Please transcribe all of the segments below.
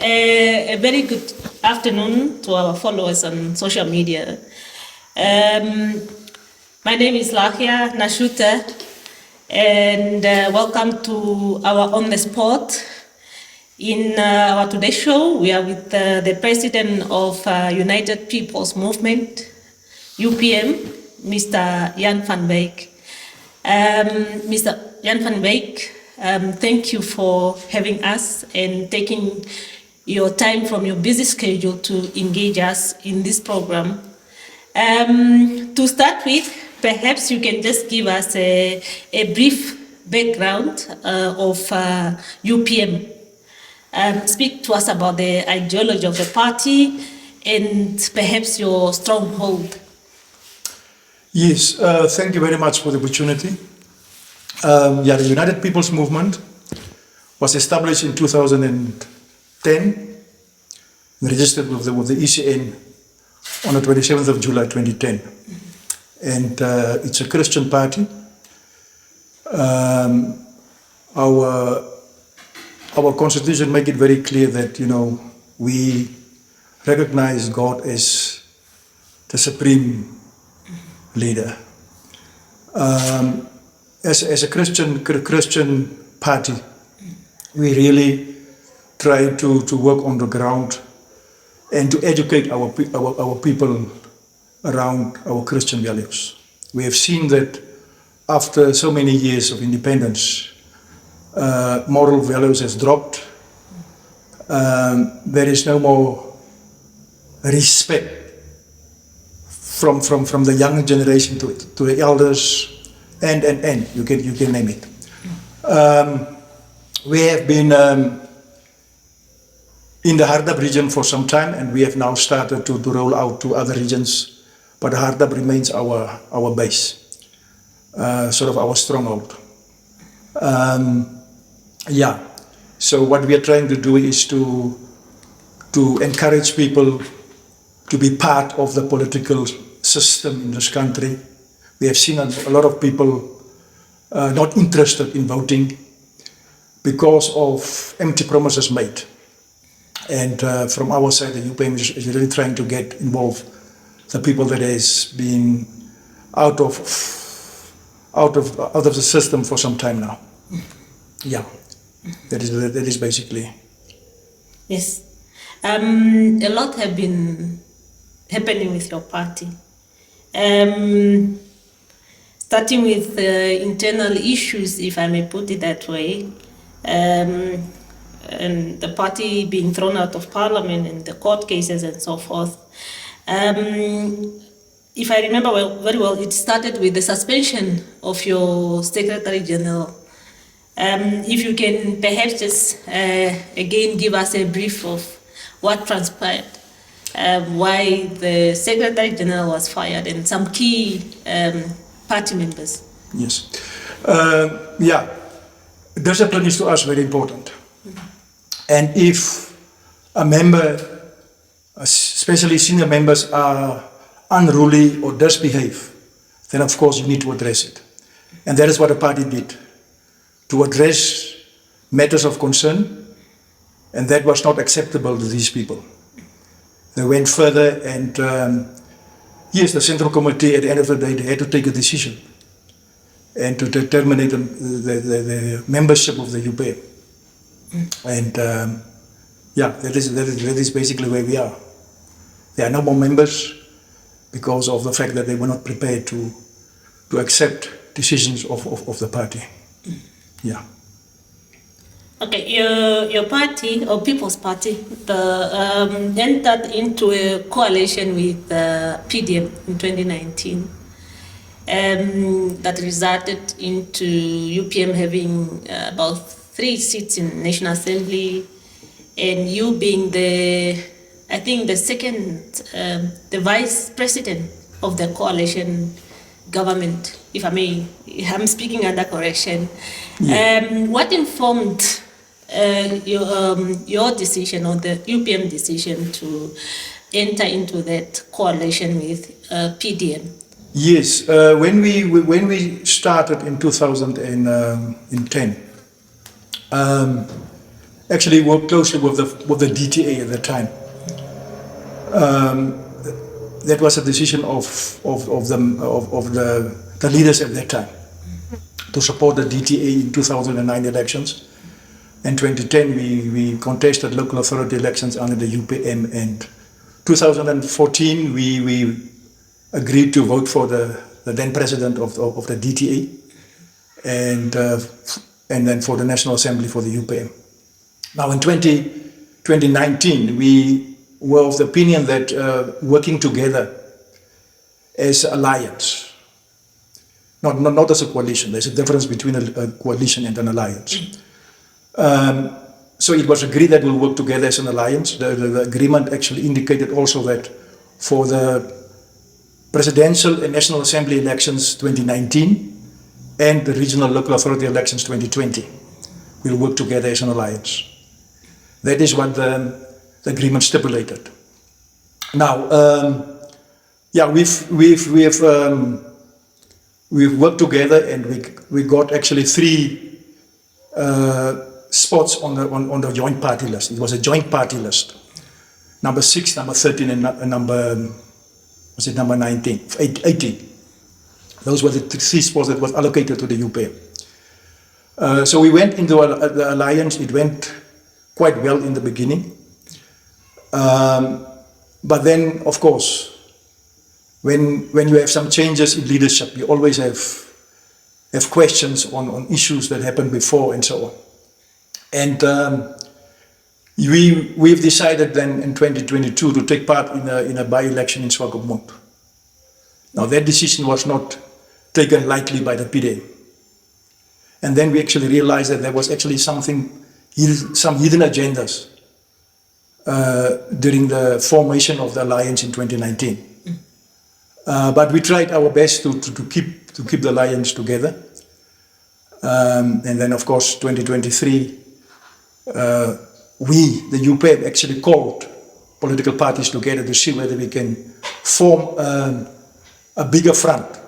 A very good afternoon to our followers on social media. My name is Lahja, Nashuta, and welcome to our On the Spot. In our today's show, we are with the President of United People's Movement, UPM, Mr. Jan Van Wyk. Mr. Jan Van Wyk, thank you for having us and taking your time from your busy schedule to engage us in this program. To start with, perhaps you can just give us a brief background of UPM. Speak to us about the ideology of the party and perhaps your stronghold. Yes, thank you very much for the opportunity. The United People's Movement was established in 2010, registered with the ECN on the 27th of July 2010. And it's a Christian party. Our constitution make it very clear that, we recognize God as the supreme leader. As a Christian party, we really try to work on the ground and to educate our people around our Christian values. We have seen that after so many years of independence, moral values has dropped. There is no more respect from the younger generation to the elders, and you can name it. We have been in the Hardap region for some time, and we have now started to roll out to other regions, but Hardap remains our base, sort of our stronghold. So what we are trying to do is to encourage people to be part of the political system in this country. We have seen a lot of people not interested in voting because of empty promises made. And from our side, the UPM is really trying to get involved the people that has been out of the system for some time now. Yeah, that is basically. Yes, a lot have been happening with your party. Starting with internal issues, if I may put it that way, and the party being thrown out of parliament and the court cases and so forth. If I remember very well, it started with the suspension of your Secretary General. If you can perhaps just again give us a brief of what transpired, why the Secretary General was fired and some key party members. Yes. Discipline is to us very important. And if a member, especially senior members, are unruly or misbehave, then of course you need to address it. And that is what the party did, to address matters of concern, and that was not acceptable to these people. They went further, and yes, the Central Committee at the end of the day, they had to take a decision and to terminate the membership of the UPM. And that is basically where we are. There are no more members because of the fact that they were not prepared to accept decisions of the party. Yeah. Okay, your party, or People's Party, entered into a coalition with PDM in 2019. That resulted into UPM having about 3 seats in National Assembly, and you being the second, the vice president of the coalition government, if I may, I'm speaking under correction. Yeah. What informed your decision, or the UPM decision, to enter into that coalition with PDM? Yes, when we started in 2010, actually worked closely with the DTA at the time. That was a decision of the leaders at that time to support the DTA in 2009 elections. In 2010, we contested local authority elections under the UPM, and 2014 we agreed to vote for the then president of the DTA, and then for the National Assembly for the UPM. Now in 2019, we were of the opinion that working together as an alliance, not as a coalition. There's a difference between a coalition and an alliance. So it was agreed that we'll work together as an alliance. The agreement actually indicated also that for the presidential and National Assembly elections 2019 and the regional local authority elections 2020, we'll work together as an alliance. That is what the agreement stipulated. Now, we've worked together, and we got actually 3 spots on the joint party list. It was a joint party list. Number 6, number 13, and number 19, 18. Those were the 3 spots that was allocated to the UPM. So we went into the alliance. It went quite well in the beginning. But then, of course, when you have some changes in leadership, you always have questions on issues that happened before and so on. And we've decided then in 2022 to take part in a by-election in Swakopmund. Now that decision was not taken lightly by the PDM. And then we actually realized that there was actually some hidden agendas during the formation of the alliance in 2019. But we tried our best to keep the alliance together. And then, of course, 2023, the UPM, actually called political parties together to see whether we can form a bigger front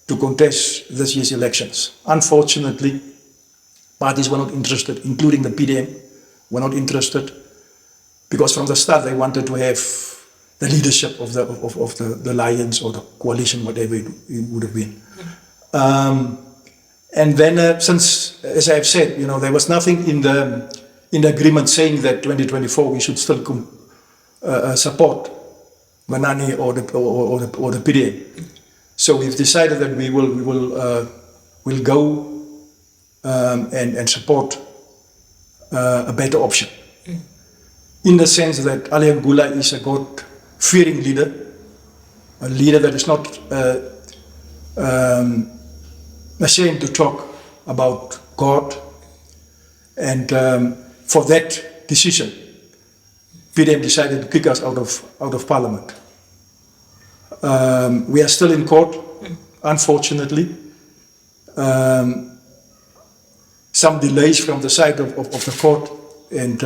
to contest this year's elections. Unfortunately, parties were not interested, including the PDM, were not interested, because from the start they wanted to have the leadership of the alliance or the coalition, whatever it would have been. And then, since, as I have said, there was nothing in the agreement saying that 2024 we should still support Manani or the PDM. So we've decided that we will go and support a better option. In the sense that Ali Angula is a God-fearing leader, a leader that is not ashamed to talk about God, and for that decision, PDM decided to kick us out of Parliament. We are still in court, unfortunately. Some delays from the side of the court, and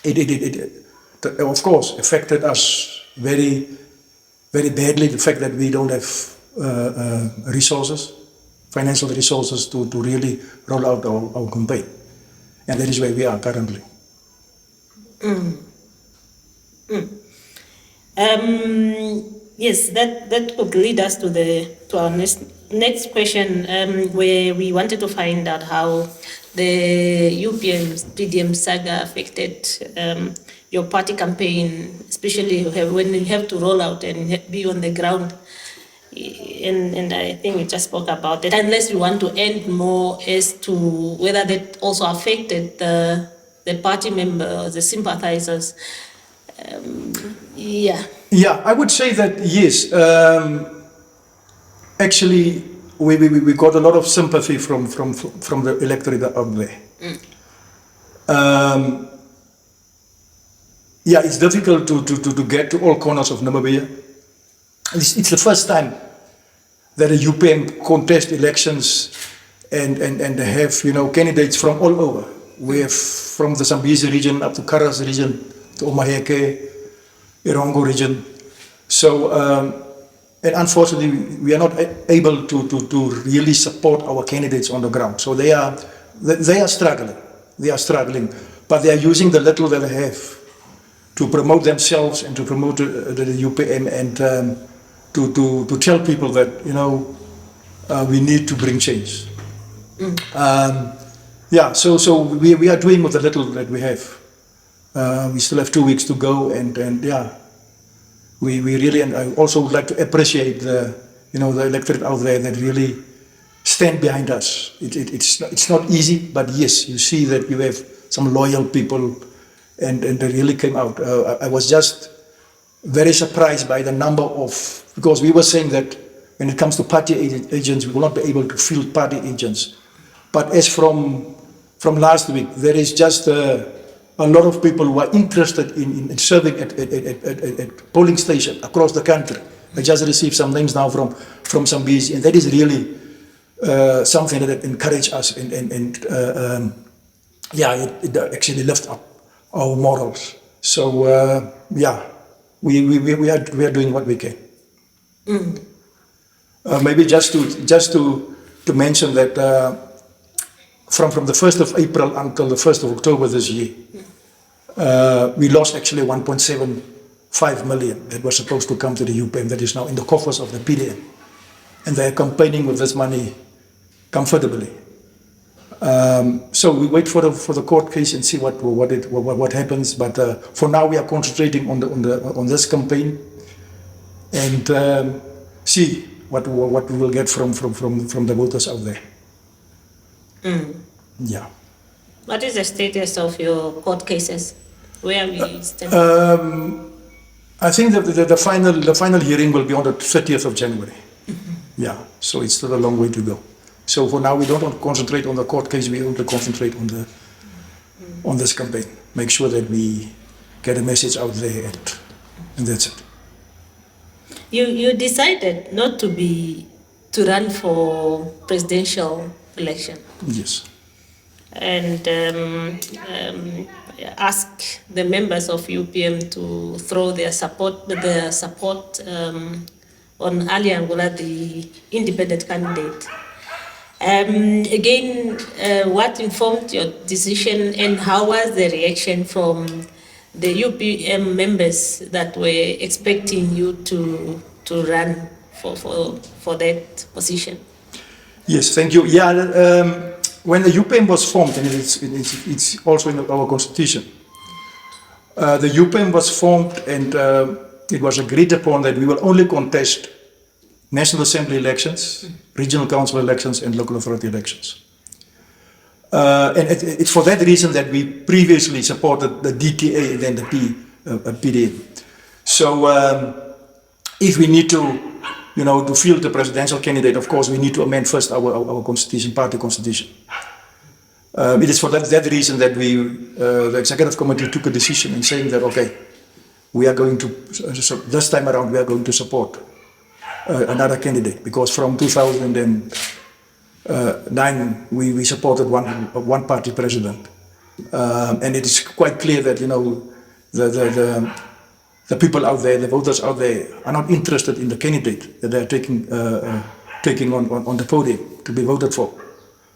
it of course affected us very, very badly. The fact that we don't have resources, financial resources to really roll out our campaign, and that is where we are currently. Yes, that could lead us to our next question, where we wanted to find out how the PDM saga affected your party campaign, especially when you have to roll out and be on the ground. And I think we just spoke about that. Unless you want to end more as to whether that also affected the party members, the sympathizers. Yeah, I would say that yes. Actually, we got a lot of sympathy from the electorate out there. It's difficult to get to all corners of Namibia. It's the first time that a UPM contest elections and have candidates from all over. We have from the Zambezi region up to Karas region to Omaheke, Irongo region. So, and unfortunately, we are not able to really support our candidates on the ground. So they are struggling. They are struggling, but they are using the little that they have to promote themselves and to promote the UPM and to tell people that, you know, we need to bring change. Yeah, so we are doing with the little that we have. We still have 2 weeks to go, and yeah, we really, and I also would like to appreciate the, you know, the electorate out there that really stand behind us. It's not easy, but yes, you see that you have some loyal people, and they really came out. I was just very surprised by the number of, because we were saying that when it comes to party agents, we will not be able to field party agents. But as from last week, there is just a lot of people who are interested in serving at polling stations across the country. I just received some names now from some BC, and that is really something that encourages us, and yeah, it actually lifts up our morals. So yeah, we are doing what we can. Maybe just to mention that from the 1st of April until the 1st of October this year, we lost actually 1.75 million that was supposed to come to the UPM, that is now in the coffers of the PDM, and they are campaigning with this money comfortably. So we wait for the court case and see what happens. But for now, we are concentrating on this campaign and see what we will get from the voters out there. Yeah. What is the status of your court cases? Where we stand? I think that the final hearing will be on the 30th of January. Yeah. So it's still a long way to go. So for now, we don't want to concentrate on the court case. We want to concentrate on this campaign. Make sure that we get a message out there, and that's it. You decided not to run for presidential election. Yes. And ask the members of UPM to throw their support on Lahja, the independent candidate. Again, what informed your decision, and how was the reaction from the UPM members that were expecting you to run for that position? Yes, thank you. Yeah, when the UPM was formed, and it's also in our constitution, the UPM was formed, and it was agreed upon that we will only contest National Assembly elections, regional council elections, and local authority elections. And it's for that reason that we previously supported the DTA and then the PDM. So if we need to, to field the presidential candidate, of course, we need to amend first our constitution, party constitution. It is for that reason that the executive committee took a decision in saying that, okay, we are going to, this time around, we are going to support another candidate, because from 2009 we supported one party president, and it is quite clear that the people out there, the voters out there, are not interested in the candidate that they are taking on the podium to be voted for.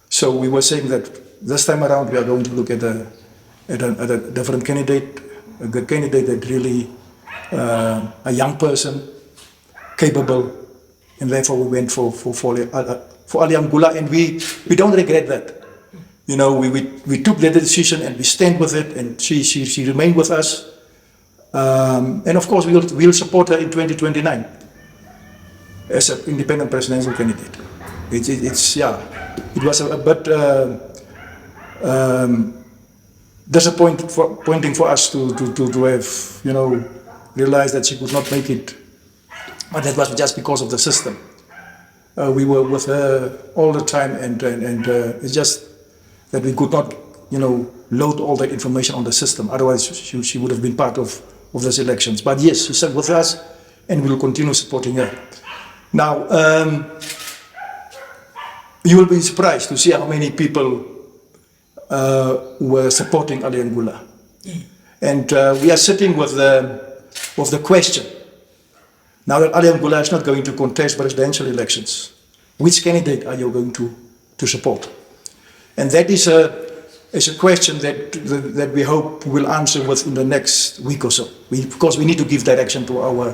So we were saying that this time around we are going to look at a different candidate, a good candidate that really a young person, capable, and therefore we went for Lahja, and we don't regret that. We took that decision and we stand with it, and she remained with us, and of course we'll support her in 2029 as an independent presidential candidate. It was a bit disappointing for us to have realized that she could not make it. But that was just because of the system. We were with her all the time, and it's just that we could not, load all that information on the system. Otherwise, she would have been part of these elections. But yes, she sat with us, and we will continue supporting her. Now, you will be surprised to see how many people were supporting Lahja. And we are sitting with the question. Now that Lahja is not going to contest presidential elections, which candidate are you going to support? And that is is a question that we hope we'll answer within the next week or so. Because we need to give direction to our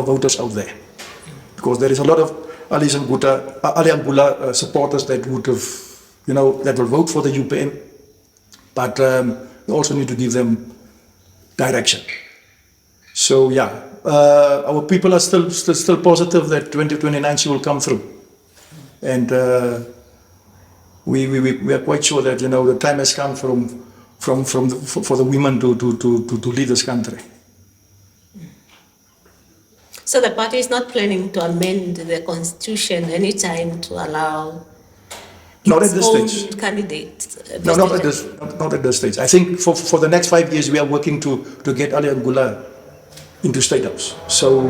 voters out there. Because there is a lot of Ali Anguilla supporters that would have, that will vote for the UPM, but we also need to give them direction. So yeah, our people are still positive that 2029 she will come through, and we are quite sure that the time has come for the women to lead this country. So the party is not planning to amend the constitution anytime to allow not at its this own stage. Candidate? No, not at this stage. I think for the next 5 years we are working to get Ali Anguilla into State House. So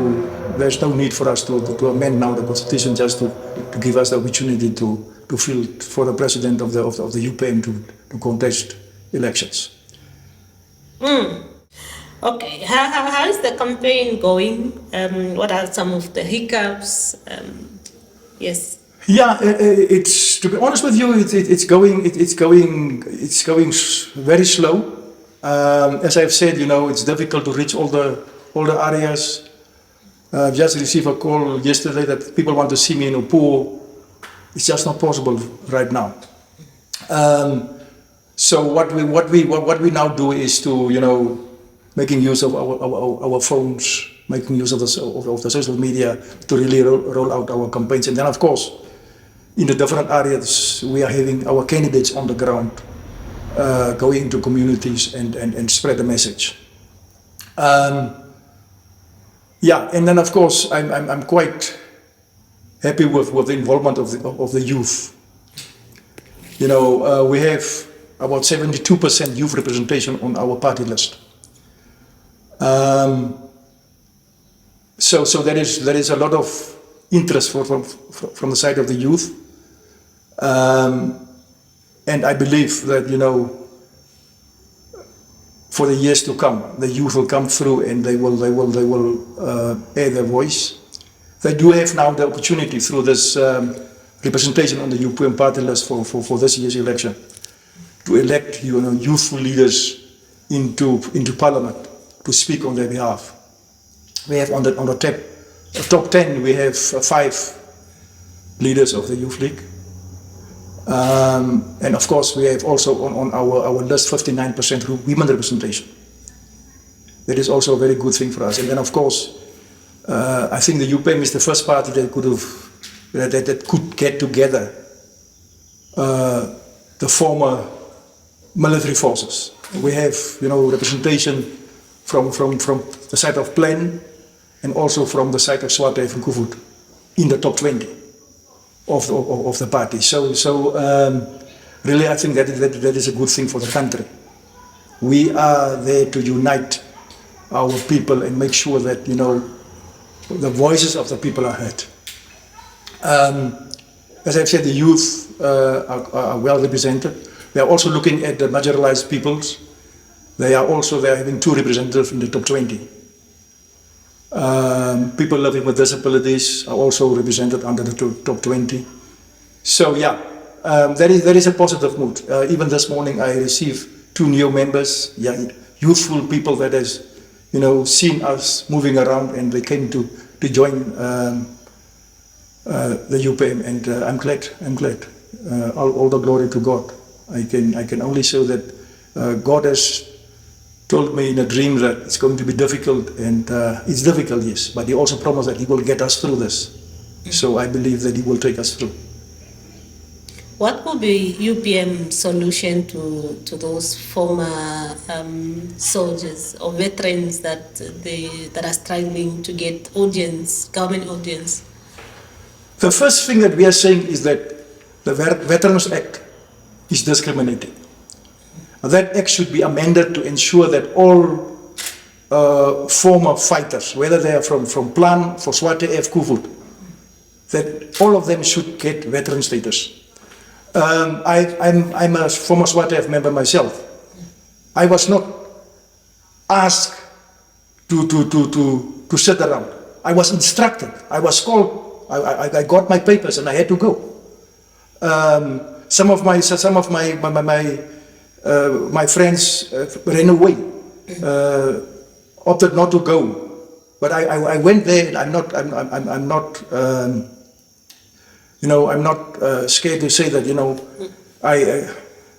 there's no need for us to amend now the constitution just to give us the opportunity to field for the president of the UPM to contest elections. Okay, how is the campaign going? What are some of the hiccups? Yes. Yeah, it's, to be honest with you, it's going very slow. As I've said, it's difficult to reach all the areas. I've just received a call yesterday that people want to see me in Upur. It's just not possible right now. So what we now do is to making use of our phones, making use of the social media to really roll out our campaigns, and then of course in the different areas we are having our candidates on the ground going into communities and spread the message. Yeah, and then of course I'm quite happy with the involvement of the youth. We have about 72% youth representation on our party list. So there is a lot of interest from the side of the youth, and I believe that for the years to come, the youth will come through and they will air their voice. They do have now the opportunity through this representation on the UPM party list for this year's election to elect youthful leaders into Parliament to speak on their behalf. We have on the top 10 we have 5 leaders of the Youth League, and of course we have also on our list 59% women representation. That is also a very good thing for us. And then of course I think the UPM is the first party that could get together the former military forces. We have representation from the side of Plan and also from the side of Swarthoek and Kuvut in the top 20 of the party. So really I think that is a good thing for the country. We are there to unite our people and make sure that the voices of the people are heard. As I've said, the youth are well represented. We are also looking at the marginalized peoples. They are having 2 representatives in the top 20. People living with disabilities are also represented under the top 20. So yeah, there is a positive mood. Even this morning I received 2 new members, youthful people that has seen us moving around and they came to join the UPM, and I'm glad. All the glory to God. I can only say that God has told me in a dream that it's going to be difficult, and it's difficult, yes, but He also promised that He will get us through this. So I believe that He will take us through. What would be UPM's solution to those former soldiers or veterans that are struggling to get government audience? The first thing that we are saying is that the Veterans Act is discriminating. That act should be amended to ensure that all former fighters, whether they are from Plan, for Swarthoek, Kuvut, that all of them should get veteran status. I'm a former Swarthoek member myself. I was not asked to sit around. I was instructed. I was called. I got my papers and I had to go. Some of my my friends ran away, opted not to go. But I went there, and I'm not scared to say that,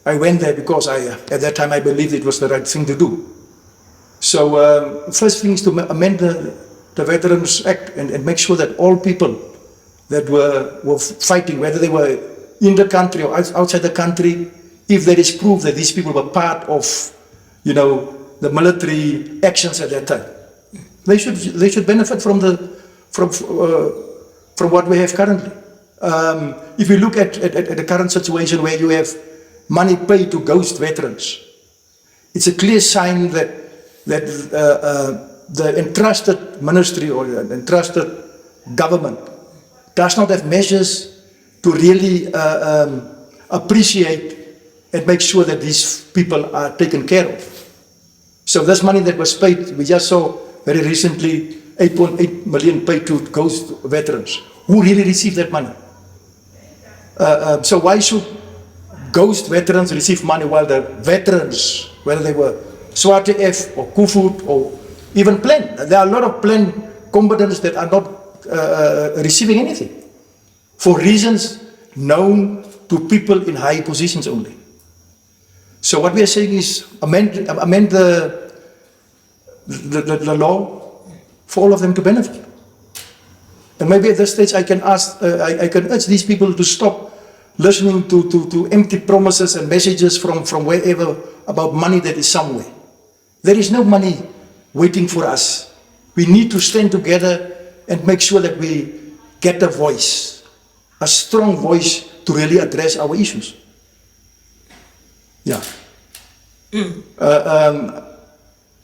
I went there because at that time I believed it was the right thing to do. So first thing is to amend the Veterans Act and make sure that all people that were fighting, whether they were in the country or outside the country, if there is proof that these people were part of, the military actions at that time, they should benefit from what we have currently. If you look at the current situation where you have money paid to ghost veterans, it's a clear sign that the entrusted ministry or the entrusted government does not have measures to really appreciate and make sure that these people are taken care of. So this money that was paid, we just saw very recently 8.8 million paid to ghost veterans. Who really received that money? So why should ghost veterans receive money while the veterans, whether they were Swarte F or Kufut or even Plan, there are a lot of Plan combatants that are not receiving anything for reasons known to people in high positions only. So what we are saying is amend the law for all of them to benefit. And maybe at this stage I can urge these people to stop listening to empty promises and messages from wherever about money that is somewhere. There is no money waiting for us. We need to stand together and make sure that we get a voice, a strong voice to really address our issues. Yeah.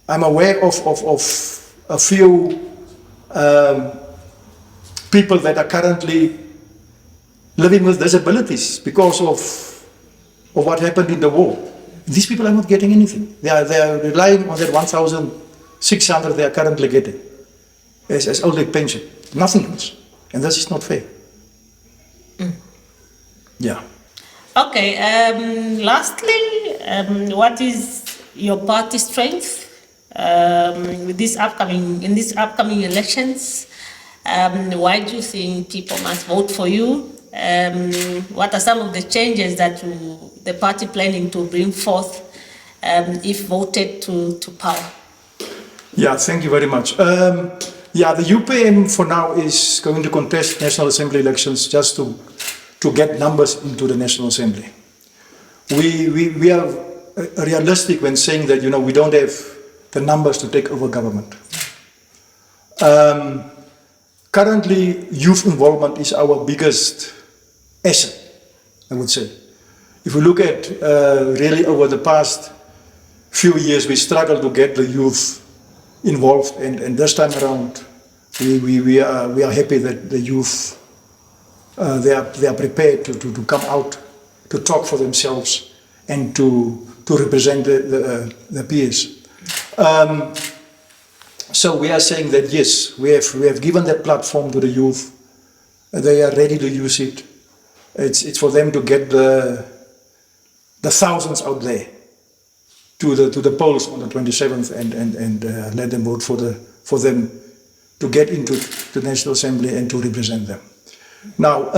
I'm aware of a few people that are currently living with disabilities because of what happened in the war. These people are not getting anything. They are relying on that 1,600 they are currently getting as old age pension. Nothing else. And this is not fair. Yeah. Okay. Lastly, what is your party strength with these upcoming elections? Why do you think people must vote for you? What are some of the changes that the party planning to bring forth if voted to power? Yeah, thank you very much. The UPM for now is going to contest National Assembly elections just to get numbers into the National Assembly. We are realistic when saying that we don't have the numbers to take over government. Currently, youth involvement is our biggest asset, I would say. If we look at really over the past few years, we struggled to get the youth involved, and this time around, we are happy that the youth they are prepared to come out, to talk for themselves, and to represent the peers. So we are saying that yes, we have given that platform to the youth. They are ready to use it. It's for them to get the thousands out there to the polls on the 27th and let them vote for them to get into the National Assembly and to represent them. Now,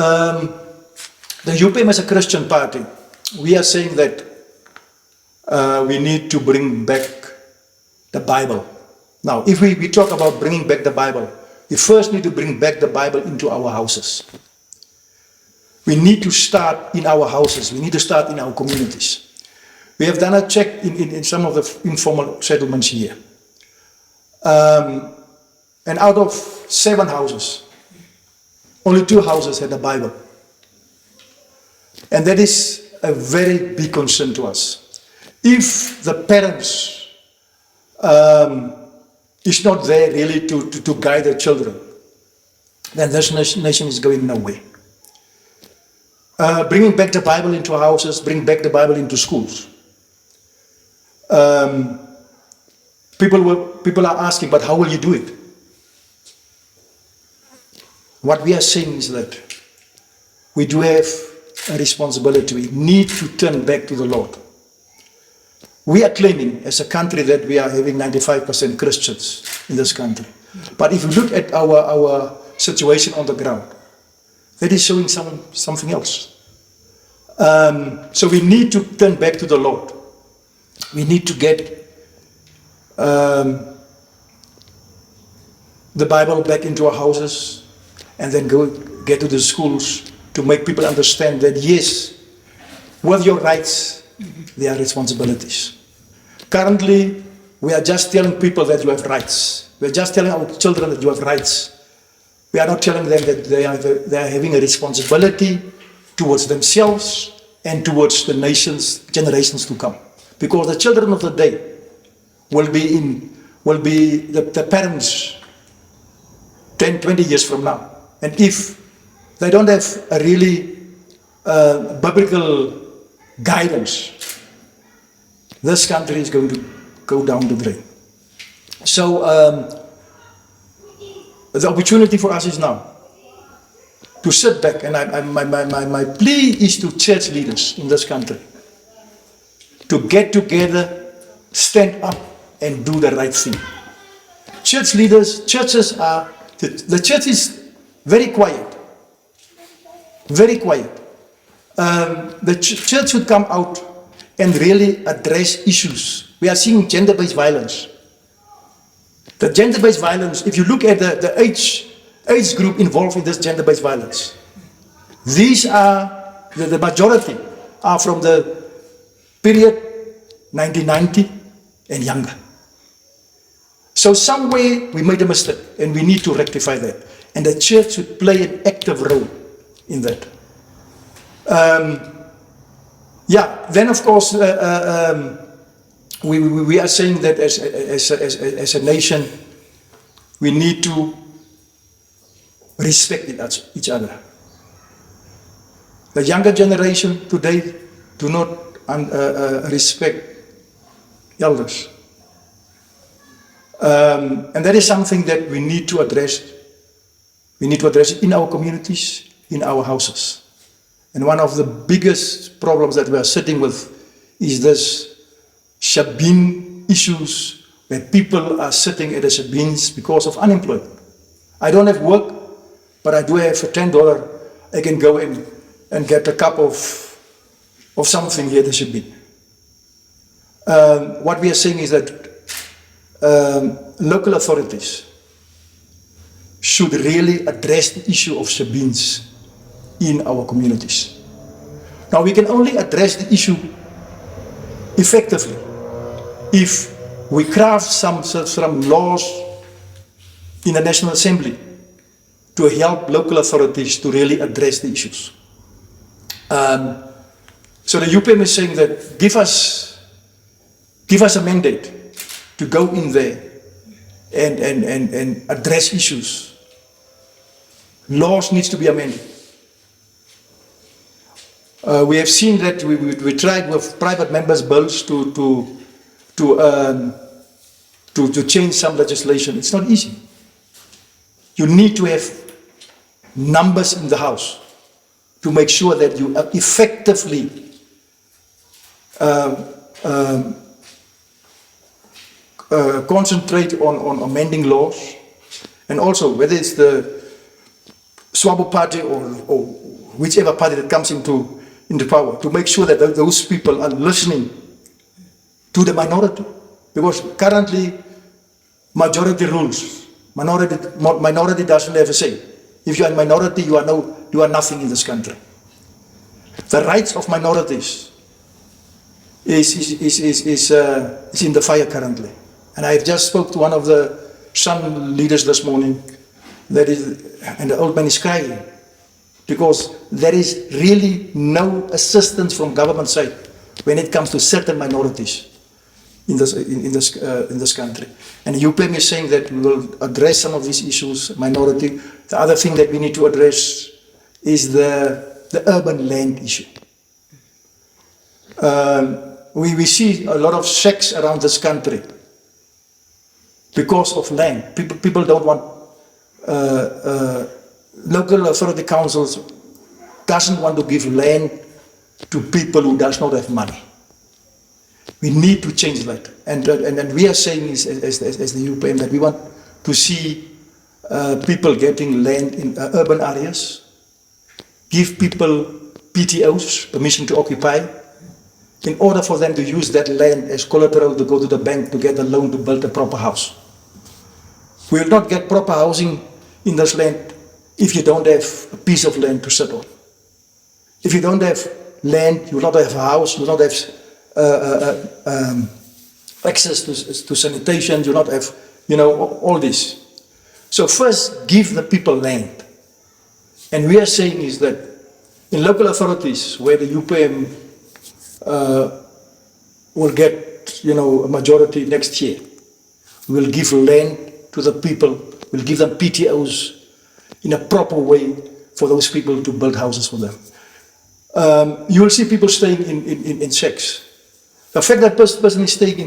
the UPM is a Christian party. We are saying that we need to bring back the Bible. Now, if we talk about bringing back the Bible, we first need to bring back the Bible into our houses. We need to start in our houses. We need to start in our communities. We have done a check in some of the informal settlements here. And out of 7 houses, only 2 houses had a Bible. And that is a very big concern to us. If the parents is not there really to guide their children, then this nation is going nowhere. Bringing back the Bible into houses, bring back the Bible into schools. People are asking, but how will you do it? What we are saying is that we do have a responsibility. We need to turn back to the Lord. we are claiming as a country that we are having 95% Christians in this country. But if you look at our situation on the ground, that is showing something else. So we need to turn back to the Lord. We need to get the Bible back into our houses and then get to the schools to make people understand that yes, with your rights, there are responsibilities. Currently, we are just telling people that you have rights. We are just telling our children that you have rights. We are not telling them that they are having a responsibility towards themselves and towards the nation's generations to come. Because the children of the day will be the parents 10, 20 years from now. And if they don't have a really biblical guidance, this country is going to go down the drain. So the opportunity for us is now to sit back, and my plea is to church leaders in this country to get together, stand up, and do the right thing. Church leaders, the church is very quiet. Very quiet. The church should come out and really address issues. We are seeing gender-based violence. The gender-based violence, if you look at the age group involved in this gender-based violence, these are, the majority are from the period 1990 and younger. So somewhere we made a mistake and we need to rectify that. And the church should play an active role in that. Then of course we are saying that as a nation we need to respect each other. The younger generation today do not respect elders. And that is something that we need to address. We need to address it in our communities, in our houses. And one of the biggest problems that we are sitting with is this shebeen issues, where people are sitting at the shebeens because of unemployment. I don't have work, but I do have for $10, I can go in and get a cup of something here at the shebeen. What we are saying is that local authorities should really address the issue of shebeens in our communities. Now we can only address the issue effectively if we craft some laws in the National Assembly to help local authorities to really address the issues. So the UPM is saying that give us a mandate to go in there and address issues. Laws needs to be amended. We have seen that we tried with private members' bills to change some legislation. It's not easy. You need to have numbers in the House to make sure that you effectively concentrate on amending laws, and also whether it's the Swabo party or whichever party that comes into power, to make sure that those people are listening to the minority, because currently majority rules. Minority doesn't have a say. If you are a minority, you are nothing in this country. The rights of minorities is in the fire currently. And I just spoke to one of the Sun leaders this morning, and the old man is crying because there is really no assistance from government side when it comes to certain minorities in this country. And UPM is saying that we will address some of these issues, minority. The other thing that we need to address is the urban land issue. We see a lot of shacks around this country because of land. People don't want, local authority councils doesn't want to give land to people who does not have money. We need to change that. And we are saying as the UPM that we want to see people getting land in urban areas, give people PTOs, permission to occupy, in order for them to use that land as collateral to go to the bank to get a loan to build a proper house. We will not get proper housing in this land if you don't have a piece of land to sit on. If you don't have land, you will not have a house, you will not have access to sanitation, you will not have, all this. So first, give the people land. And we are saying is that in local authorities where the UPM will get, a majority next year, we will give land to the people, we'll give them PTOs in a proper way for those people to build houses for them. You will see people staying in shacks. The fact that person is staying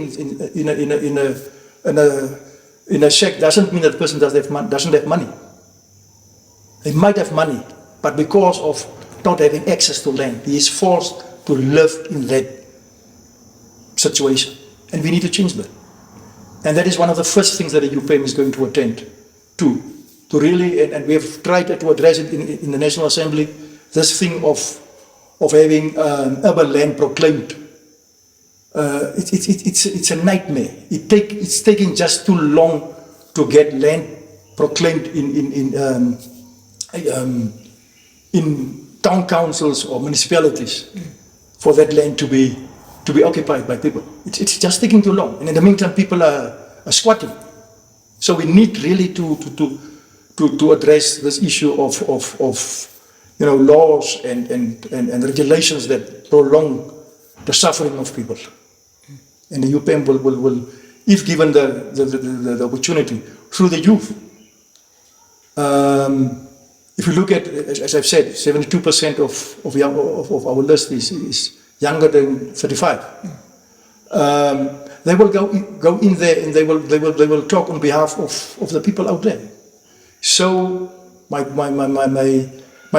in a shack doesn't mean that person doesn't have money. They might have money, but because of not having access to land, he is forced to live in that situation. And we need to change that. And that is one of the first things that the UPM is going to attend to really, and we have tried to address it in the National Assembly, this thing of having urban land proclaimed. It's a nightmare. It's taking just too long to get land proclaimed in town councils or municipalities for that land to be occupied by people. It's just taking too long, and in the meantime, people are squatting. So we need really to address this issue of laws and regulations that prolong the suffering of people. And the UPM will if given the opportunity, through the youth. If you look at, as I've said, 72% of our list is younger than 35. They will go in there and they will talk on behalf of the people out there. So my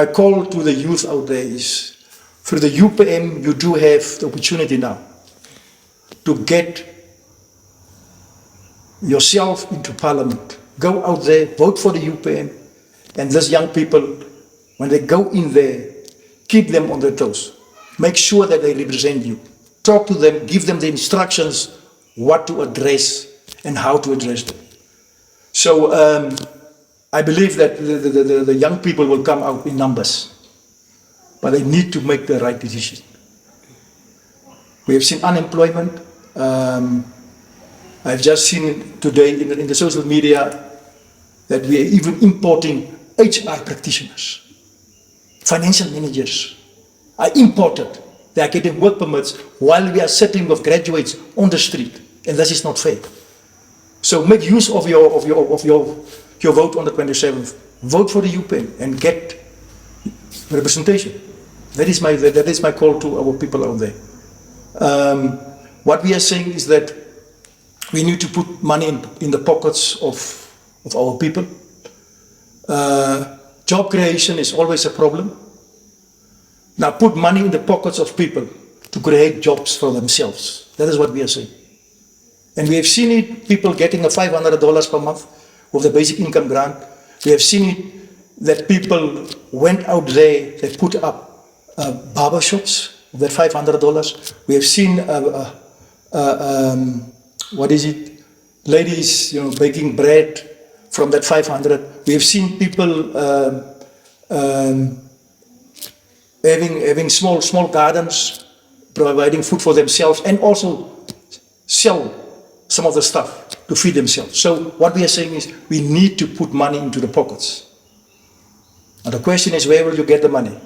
call to the youth out there is, through the UPM, you do have the opportunity now to get yourself into parliament. Go out there, vote for the UPM, and these young people, when they go in there, keep them on their toes. Make sure that they represent you. Talk to them, give them the instructions what to address and how to address them. So I believe that the young people will come out in numbers, but they need to make the right decision. We have seen unemployment. I've just seen today in the social media that we are even importing HR practitioners. Financial managers are imported. They are getting work permits while we are sitting with graduates on the street, and this is not fair. So make use of your vote on the 27th. Vote for the UPM and get representation. That is my call to our people out there. What we are saying is that we need to put money in the pockets of our people. Job creation is always a problem. Now put money in the pockets of people to create jobs for themselves. That is what we are saying. And we have seen it, people getting $500 per month with the basic income grant. We have seen it that people went out there, they put up barber shops with that $500. We have seen ladies, baking bread from that 500. We have seen people having small gardens, providing food for themselves, and also sell some of the stuff to feed themselves. So what we are saying is we need to put money into the pockets. Now the question is, where will you get the money?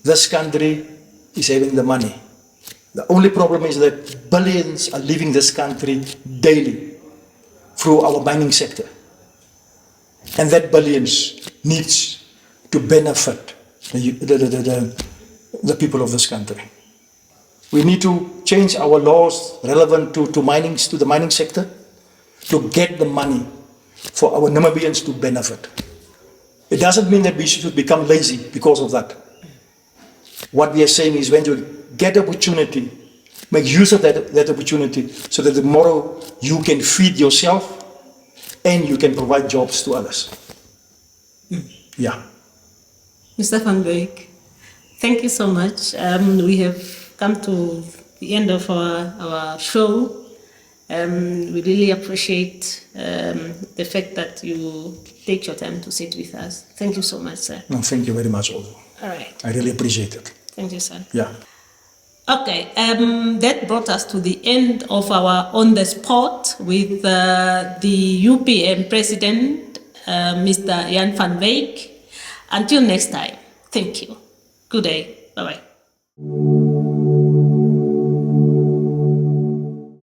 This country is having the money. The only problem is that billions are leaving this country daily through our mining sector. And that billions needs to benefit the people of this country. We need to change our laws relevant to the mining sector to get the money for our Namibians to benefit. It doesn't mean that we should become lazy because of that. What we are saying is, when you get the opportunity Make use of that opportunity so that tomorrow you can feed yourself and you can provide jobs to others. Yeah. Mr. Van Wyk, thank you so much. We have come to the end of our show. We really appreciate the fact that you take your time to sit with us. Thank you so much, sir. No, thank you very much, Oldo. All right. I really appreciate it. Thank you, sir. Yeah. Okay, that brought us to the end of our On the Spot with the UPM President, Mr. Jan Van Wyk. Until next time, thank you. Good day. Bye-bye.